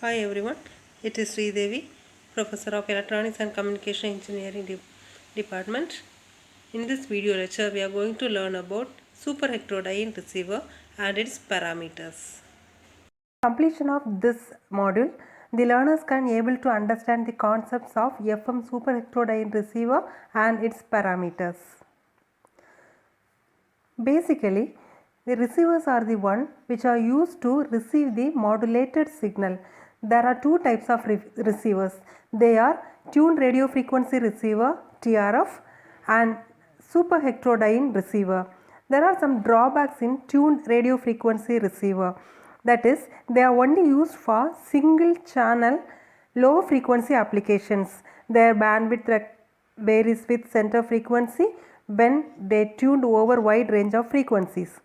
Hi everyone, it is Sri Devi, Professor of Electronics and Communication Engineering Department. In this video lecture, we are going to learn about Superheterodyne Receiver and its parameters. Completion of this module, the learners can able to understand the concepts of FM Superheterodyne Receiver and its parameters. Basically, the receivers are the one which are used to receive the modulated signal. There are two types of receivers. They are tuned radio frequency receiver TRF and superheterodyne receiver. There are some drawbacks in tuned radio frequency receiver. That is, they are only used for single channel low frequency applications. Their bandwidth varies with center frequency when they tuned over wide range of frequencies.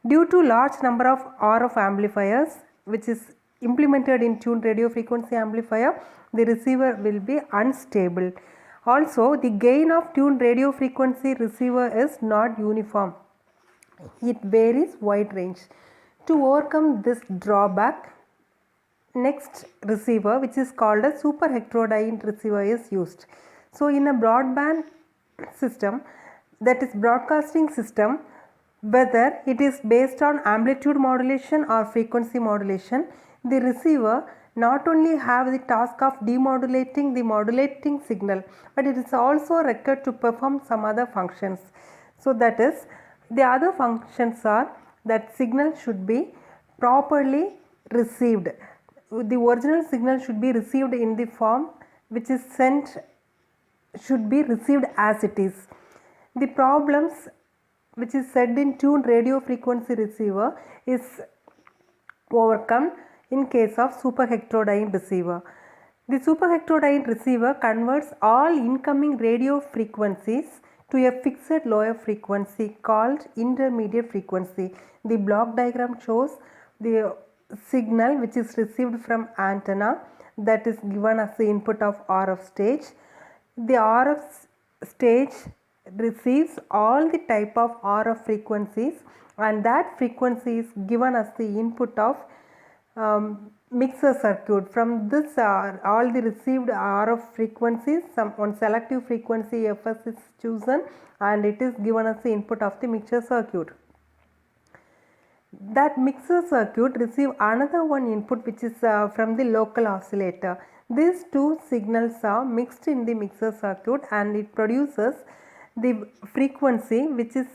Due to large number of RF amplifiers which is implemented in tuned radio frequency amplifier, the receiver will be unstable. Also, the gain of tuned radio frequency receiver is not uniform. It varies wide range. To overcome this drawback, next receiver which is called a superheterodyne receiver is used. So in a broadband system, that is broadcasting system, whether it is based on amplitude modulation or frequency modulation, the receiver not only have the task of demodulating the modulating signal, but it is also required to perform some other functions. So that is, the other functions are that signal should be properly received. The original signal should be received in the form which is sent, should be received as it is. The problems which is said in tuned radio frequency receiver is overcome in case of superheterodyne receiver. The superheterodyne receiver converts all incoming radio frequencies to a fixed lower frequency called intermediate frequency. The block diagram shows the signal which is received from antenna that is given as the input of RF stage. The RF stage receives all the type of RF frequencies and that frequency is given as the input of mixer circuit. From this all the received RF frequencies, one selective frequency Fs is chosen and it is given as the input of the mixer circuit. That mixer circuit receive another one input which is from the local oscillator. These two signals are mixed in the mixer circuit and it produces the frequency which is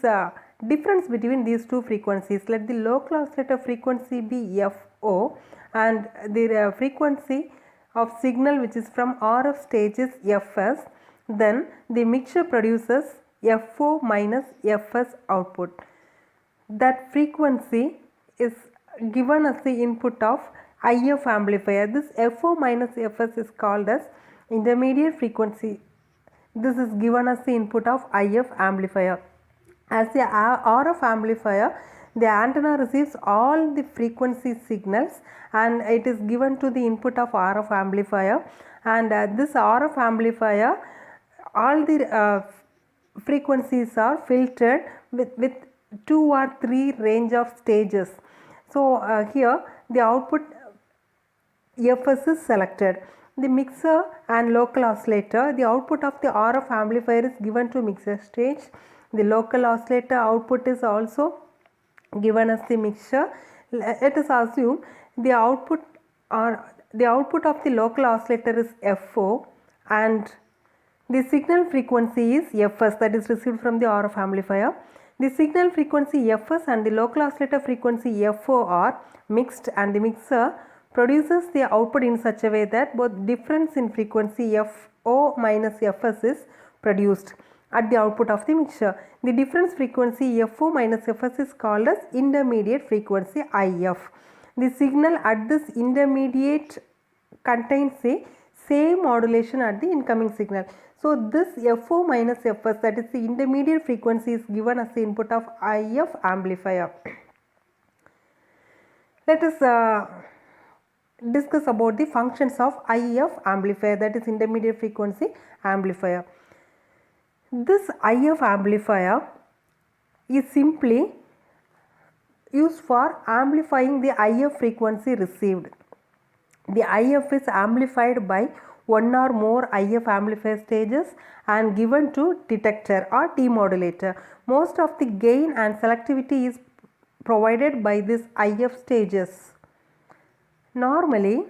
difference between these two frequencies. Let the local oscillator frequency be FO and the frequency of signal which is from RF stage is Fs. Then the mixture produces FO minus Fs output. That frequency is given as the input of IF amplifier. This FO minus Fs is called as intermediate frequency. This is given as the input of IF amplifier. As the RF amplifier, the antenna receives all the frequency signals and it is given to the input of RF amplifier, and this RF amplifier, all the frequencies are filtered with 2 or 3 range of stages. So here the output Fs is selected. The mixer and local oscillator, the output of the RF amplifier is given to mixer stage. The local oscillator output is also given as the mixture. Let us assume the output of the local oscillator is FO and the signal frequency is Fs, that is received from the RF amplifier. The signal frequency Fs and the local oscillator frequency FO are mixed and the mixer produces the output in such a way that both difference in frequency FO minus Fs is produced at the output of the mixture. The difference frequency FO minus Fs is called as intermediate frequency IF. The signal at this intermediate contains the same modulation at the incoming signal. So this FO minus Fs, that is the intermediate frequency, is given as the input of IF amplifier. Let us discuss about the functions of IF amplifier, that is intermediate frequency amplifier. This IF amplifier is simply used for amplifying the IF frequency received. The IF is amplified by one or more IF amplifier stages and given to detector or demodulator. Most of the gain and selectivity is provided by these IF stages. Normally,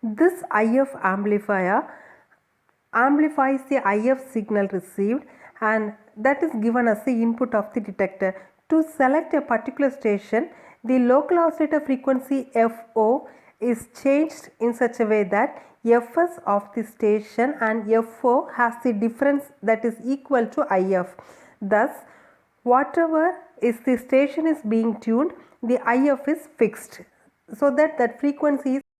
this IF amplifier amplifies the IF signal received, and that is given as the input of the detector. To select a particular station, the local oscillator frequency FO is changed in such a way that Fs of the station and FO has the difference that is equal to IF. Thus, whatever is the station is being tuned, the IF is fixed, so that frequency is